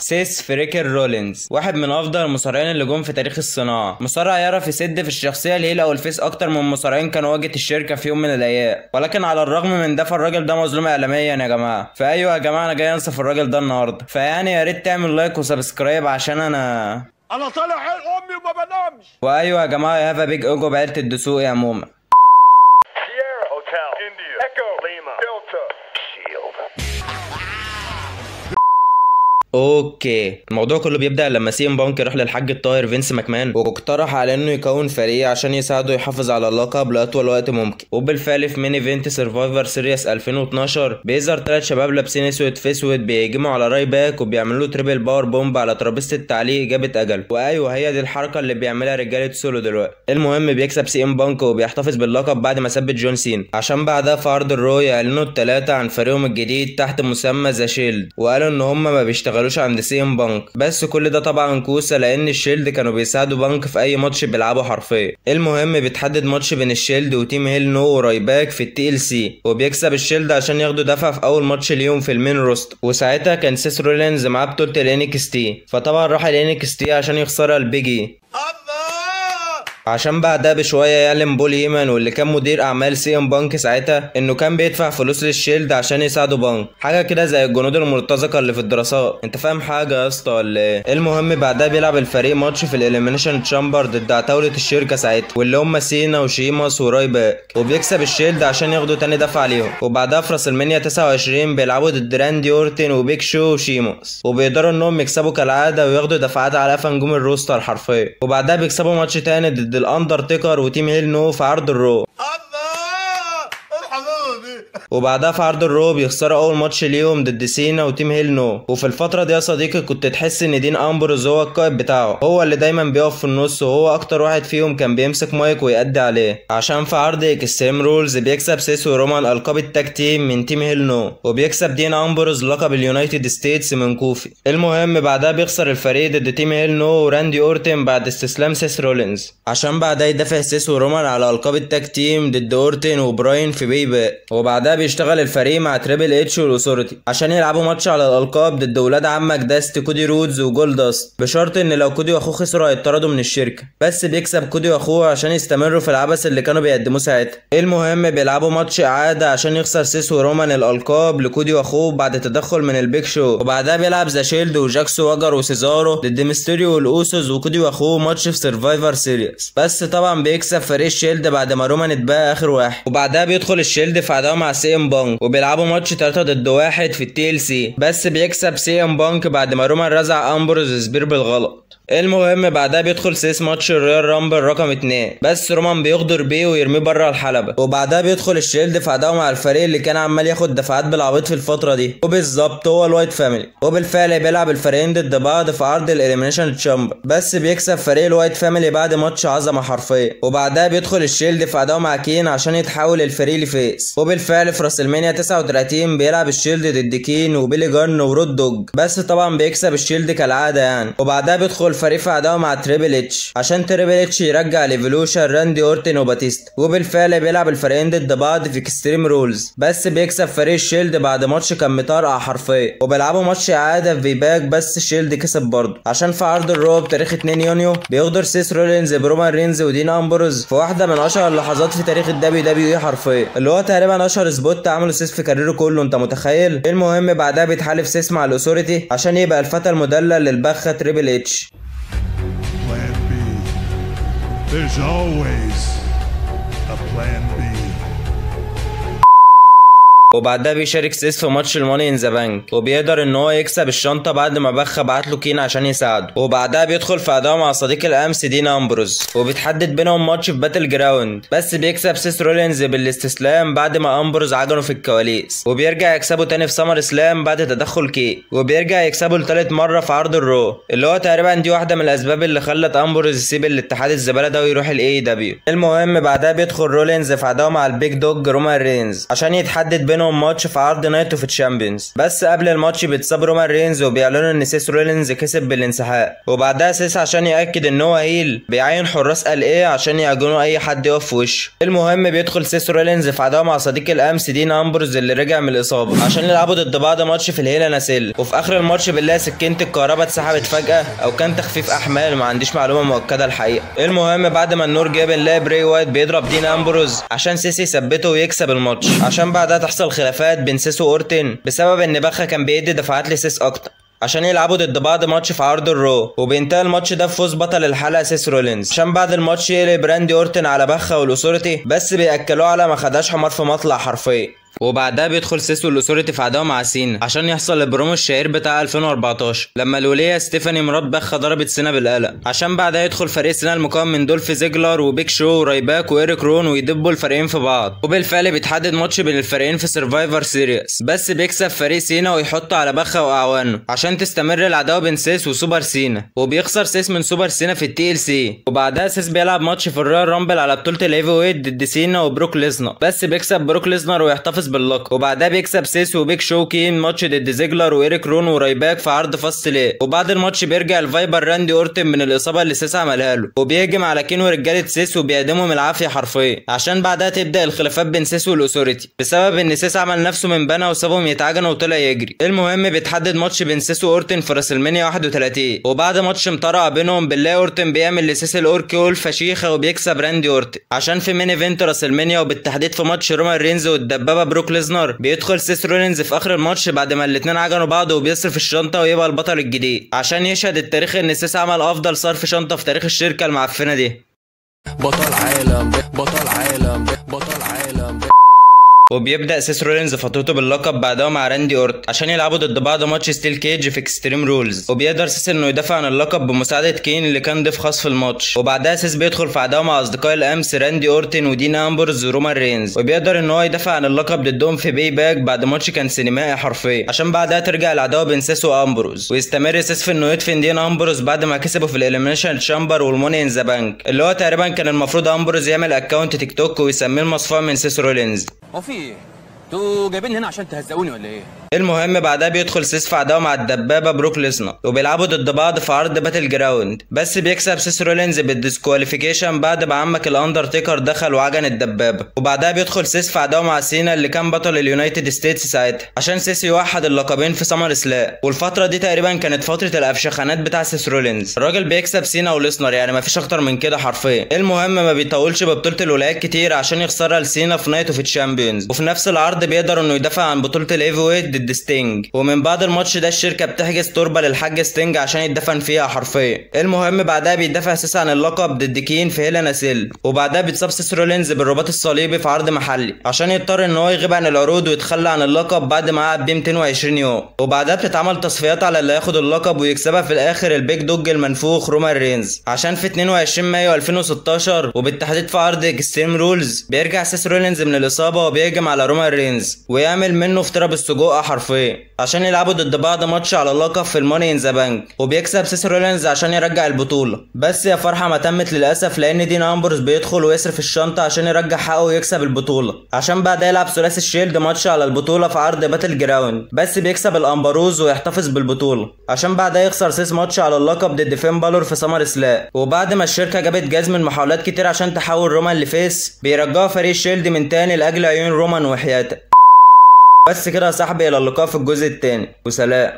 سيس فريكر رولينز، واحد من افضل المصارعين اللي جم في تاريخ الصناعه، مصارع يعرف يسد في الشخصيه الهيل او الفيس اكتر من مصارعين كانوا واجهه الشركه في يوم من الايام. ولكن على الرغم من ده فالراجل ده مظلوم اعلاميا يا جماعه. فايوه يا جماعه انا جاي انصف الراجل ده النهارده، فيعني يا ريت تعمل لايك وسبسكرايب عشان انا طالع عين امي وما بنامش. وايوه يا جماعه يا هافا بيج اوجو بعيله الدسوقي عموما. اوكي، الموضوع كله بيبدأ لما سي ام بانك راح للحاج الطاهر فينس ماكمان واقترح على انه يكون فريق عشان يساعده يحافظ على اللقب لاطول وقت ممكن. وبالفعل في مين ايفنت سرفايفر سيريس 2012 بيظهر 3 شباب لابسين اسود في اسود بيهجموا على راي باك وبيعملوا له تريبل باور بومب على ترابيزه التعليق جابت اجل. وايوه هي دي الحركه اللي بيعملها رجاله سولو دلوقتي. المهم بيكسب سي ام بانك وبيحتفظ باللقب بعد ما ثبت جون سينا، عشان بعدها في عرض الرو يعلنوا الثلاثه عن فريقهم الجديد تحت مسمى ذا شيلد، وقالوا ان هم ما بيشتغلوش عند سي ام بانك. بس كل ده طبعا كوسه لان الشيلد كانوا بيساعدوا بانك في اي ماتش بيلعبوا حرفيا. المهم بيتحدد ماتش بين الشيلد وتيم هيل نو ورايباك في التي ال سي، وبيكسب الشيلد عشان ياخدوا دفع في اول ماتش ليهم في المين روست. وساعتها كان سيس رولينز معاه بطوله الانكس تي، فطبعا راح الانكس تي عشان يخسرها البيجي، عشان بعدها بشويه يعلم بول هيمان واللي كان مدير اعمال سي ام بانك ساعتها انه كان بيدفع فلوس للشيلد عشان يساعدوا بانك، حاجه كده زي الجنود المرتزقه اللي في الدراسات. انت فاهم حاجه يا اسطى ولا ايه؟ المهم بعدها بيلعب الفريق ماتش في الاليمينيشن تشامبر ضد عتاوله الشركه ساعتها واللي هم سينا وشيماس وراي باك، وبيكسب الشيلد عشان ياخدوا تاني دفع عليهم. وبعدها في راس المنيا 29 بيلعبوا ضد راندي اورتن وبيك شو وشيماس، وبيقدروا انهم يكسبوا كالعاده وياخدوا دفعات على قفا نجوم الروستر حرفيا. وبعدها بيكسبوا ماتش تاني ضد الاندرتيكر وتيم هيل نو في عرض الرو. وبعدها في عرض الرو بيخسروا اول ماتش ليهم ضد سينا وتيم هيل نو. وفي الفتره دي يا صديقي كنت تحس ان دين امبروز هو القائد بتاعه، هو اللي دايما بيقف في النص وهو اكتر واحد فيهم كان بيمسك مايك ويأدي عليه، عشان في عرض اكستريم رولز بيكسب سيس ورومان القاب التاج تيم من تيم هيل نو، وبيكسب دين امبروز لقب اليونايتد ستيتس من كوفي. المهم بعدها بيخسر الفريق ضد تيم هيل نو وراندي اورتن بعد استسلام سيس رولينز، عشان بعدها يدافع سيس ورومان على القاب التاج تيم ضد اورتن وبراين في باي باك. وبعدها بيشتغل الفريق مع تريبل اتش والاثوريتي عشان يلعبوا ماتش على الالقاب ضد ولاد عمك داست كودي رودز وجولداست، بشرط ان لو كودي واخوه خسروا هيطردوا من الشركه. بس بيكسب كودي واخوه عشان يستمروا في العبث اللي كانوا بيقدموه ساعتها. المهم بيلعبوا ماتش اعاده عشان يخسر سيس ورومان الالقاب لكودي واخوه بعد تدخل من البيك شو. وبعدها بيلعب ذا شيلد وجاكسو واجر وسيزارو ضد ميستيريو والاوسوس وكودي واخوه ماتش في سرفايفر سيريس. بس طبعا بيكسب فريق الشيلد بعد ما رومان اتبقى اخر واحد. وبعدها بيدخل الشيلد في عداوه مع سي ام بانك وبيلعبوا ماتش 3 ضد 1 في التي ال سي، بس بيكسب سي ام بانك بعد ما رومان رزع امبروز سبير بالغلط. المهم بعدها بيدخل سيس ماتش الرويال رامبل رقم 2، بس رومان بيغدر بيه ويرميه بره الحلبه. وبعدها بيدخل الشيلد في عداوه مع الفريق اللي كان عمال ياخد دفعات بالعبيط في الفتره دي، وبالظبط هو الوايت فاميلي. وبالفعل بيلعب الفريقين ضد بعض في عرض الاليمينيشن تشامبر، بس بيكسب فريق الوايت فاميلي بعد ماتش عظمه حرفيا. وبعدها بيدخل الشيلد في عداوه مع كين عشان يتحول الفريق لفيس. وبالفعل في راس المنيا 39 بيلعب الشيلد ضد كين وبيلي جارن ورود دوج، بس طبعا بيكسب الشيلد كالعاده يعني. وبعدها بيدخل فريق في عداوه مع تريبل اتش عشان تريبل اتش يرجع ليفولوشن راندي اورتن وباتيستا. وبالفعل بيلعب الفريقين ضد بعض في اكستريم رولز، بس بيكسب فريق الشيلد بعد ماتش كان مطرقع حرفيا. وبيلعبوا ماتش اعاده في باك بس الشيلد كسب برضه، عشان في عرض الرو بتاريخ 2 يونيو بيغدر سيس رولينز برومان رينز ودين امبروز في واحده من اشهر اللحظات في تاريخ الدبليو دبليو اي حرفيا، اللي هو تقريبا اشهر سبوت عمله سيس في كاريره كله، انت متخيل؟ المهم بعدها بيتحالف سيس مع الاثوريتي عشان يبقى الفتى المدلل للبخه تريبل اتش. There's always a plan B. وبعدها بيشارك سيس في ماتش الماني ان ذا بانك وبيقدر ان هو يكسب الشنطه بعد ما بخ بعت له كين عشان يساعده. وبعدها بيدخل في عداوه مع صديق الامس دين امبروز وبيتحدد بينهم ماتش في باتل جراوند، بس بيكسب سيس رولينز بالاستسلام بعد ما امبروز عجنه في الكواليس. وبيرجع يكسبه تاني في سمر سلام بعد تدخل كي، وبيرجع يكسبه لتالت مره في عرض الرو، اللي هو تقريبا دي واحده من الاسباب اللي خلت امبروز يسيب الاتحاد الزباله ده ويروح الاي دبليو. المهم بعدها بيدخل رولينز في عداوه مع البيج دوج رومان رينز عشان يتحدد بينهم بينهم ماتش في عرض نايت اوف تشامبيونز. بس قبل الماتش بيتصاب رومان رينز وبيعلنوا ان سيس رولينز كسب بالانسحاب. وبعدها سيس عشان ياكد ان هو هيل بيعين حراس LA عشان يعجنوا اي حد يقف في وشه. المهم بيدخل سيس رولينز في عداوه مع صديق الامس دين امبروز اللي رجع من الاصابه عشان يلعبوا ضد بعض ماتش في الهيل ناسيل. وفي اخر الماتش بنلاقي سكينه الكهرباء اتسحبت فجاه او كان تخفيف احمال، ما عنديش معلومه مؤكده الحقيقه. المهم بعد ما النور جه بنلاقي براي وايت بيضرب دين امبروز عشان سيس يثبته ويكسب الماتش، عشان بعدها تحصل خلافات بين سيس واورتن بسبب ان بخا كان بيدي دفعات لسيس اكتر عشان يلعبوا ضد بعض ماتش في عرض الرو. وبينتهي الماتش ده بفوز بطل الحلقه سيس رولينز، عشان بعد الماتش يقلب راندي اورتن على بخا والاثوريتي، بس بياكلوه على ما خداش حمار في مطلع حرفيا. وبعدها بيدخل سيس والاثوريتي في عداوه مع سينا عشان يحصل البرومو الشهير بتاع 2014 لما الوليه ستيفاني مرات بخا ضربت سينا بالقلم، عشان بعدها يدخل فريق سينا المكون من دولف زيجلر وبيك شو ورايباك وايريك رون ويدبوا الفريقين في بعض. وبالفعل بيتحدد ماتش بين الفريقين في سرفايفر سيريس، بس بيكسب فريق سينا ويحطه على بخا واعوانه عشان تستمر العداوه بين سيس وسوبر سينا. وبيخسر سيس من سوبر سينا في الTLC. وبعدها سيس بيلعب ماتش في الرويال رامبل على بطوله الهيفي ويت ضد سينا وبروك ليزنر، بس بيكسب بروك ليزنر ويحتفظ باللقب. وبعدها بيكسب سيس وبيك شو كين ماتش ضد زيجلر وايريك رون ورايباك في عرض فاست ليه. وبعد الماتش بيرجع الفايبر راندي اورتن من الاصابه اللي سيس عملها له وبيهجم على كين ورجاله سيس وبيعدمهم العافيه حرفيا، عشان بعدها تبدا الخلافات بين سيس والاثوريتي بسبب ان سيس عمل نفسه من بنا وسابهم يتعجنوا وطلع يجري. المهم بيتحدد ماتش بين سيس واورتن في راسلمانيا 31. وبعد ماتش مطرقع بينهم بنلاقي اورتن بيعمل لسيس الاوركي وول فشيخه وبيكسب راندي اورتن عشان في مين ايفنت راسلمانيا، وبالتحديد في ماتش رومان رينز والدبابه بروك ليزنر بيدخل سيس رولينز في اخر الماتش بعد ما الاتنين عجنوا بعض وبيصرف الشنطه ويبقى البطل الجديد عشان يشهد التاريخ ان سيس عمل افضل صرف شنطه في تاريخ الشركه المعفنه دي. بطل عالم بطل عالم بطل عالم. وبيبدا سيس رولينز فترته باللقب بعدها مع راندي اورتن عشان يلعبوا ضد بعض ماتش ستيل كيج في اكستريم رولز. وبيقدر سيس انه يدافع عن اللقب بمساعده كين اللي كان ضيف خاص في الماتش. وبعدها سيس بيدخل في عداوه مع اصدقاء الامس راندي اورتن ودين امبرز ورومان رينز، وبيقدر ان هو يدافع عن اللقب ضدهم في باي باك بعد ماتش كان سينمائي حرفيا، عشان بعدها ترجع العداوه بين سيس وامبروز ويستمر سيس في انه يدفن دين امبروز بعد ما كسبوا في الاليمينيشن تشامبر والموني ان ذا بانك، اللي هو تقريبا كان المفروض امبروز يعمل اكونت تيك توك ويسميه المصفوع من سيس رولينز. هو في ايه؟ انتوا جايبين هنا عشان تهزقوني ولا ايه؟ المهم بعدها بيدخل سيس في عداوه مع الدبابه بروك ليزنر وبيلعبوا ضد بعض في عرض باتل جراوند، بس بيكسب سيس رولينز بالديسكواليفيكيشن بعد ما عمك الاندرتيكر دخل وعجن الدبابه. وبعدها بيدخل سيس في عداوه مع سينا اللي كان بطل اليونايتد ستيتس ساعتها عشان سيس يوحد اللقبين في سمر سلام. والفتره دي تقريبا كانت فتره الافشخانات بتاع سيس رولينز. الراجل بيكسب سينا وليزنر، يعني مفيش اكتر من كده حرفيا. المهم ما بيطولش ببطوله الولايات كتير عشان يخسرها لسينا في نايت اوف تشامبيونز، وفي نفس العرض بيقدر انه يدافع عن بطوله الهيفي ويت ضد ستينج. ومن بعد الماتش ده الشركه بتحجز تربه للحاج ستينج عشان يتدفن فيها حرفيا. المهم بعدها بيدافع سيس عن اللقب ضد كين في هيل ناسيل، وبعدها بيتصاب سيس رولينز بالرباط الصليبي في عرض محلي عشان يضطر ان هو يغيب عن العروض ويتخلى عن اللقب بعد ما قعد بيه 220 يوم. وبعدها بتتعمل تصفيات على اللي هياخد اللقب ويكسبها في الاخر البيج دوج المنفوخ رومان رينز عشان في 22 مايو 2016 وبالتحديد في عرض اكستريم رولز بيرجع سيس رولينز من الاصابه وبيهجم على رومان رينز ويعمل منه افتراء بالسجوقه حرفيا عشان يلعبوا ضد بعض ماتش على اللقب في الموني ان ذا بانك. وبيكسب سيس رولينز عشان يرجع البطوله، بس يا فرحه ما تمت للاسف لان دين امبروز بيدخل ويصرف الشنطه عشان يرجع حقه ويكسب البطوله عشان بعدها يلعب ثلاثي الشيلد ماتش على البطوله في عرض باتل جراوند، بس بيكسب الامبروز ويحتفظ بالبطوله عشان بعدها يخسر سيس ماتش على اللقب ضد فين بالور في سمر سلام. وبعد ما الشركه جابت جاز من محاولات كتير عشان تحول رومان لفيس بيرجعوا فريق الشيلد من تاني لاجل عيون رومان وحياته. بس كده يا صاحبي، الى اللقاء في الجزء الثاني وسلام.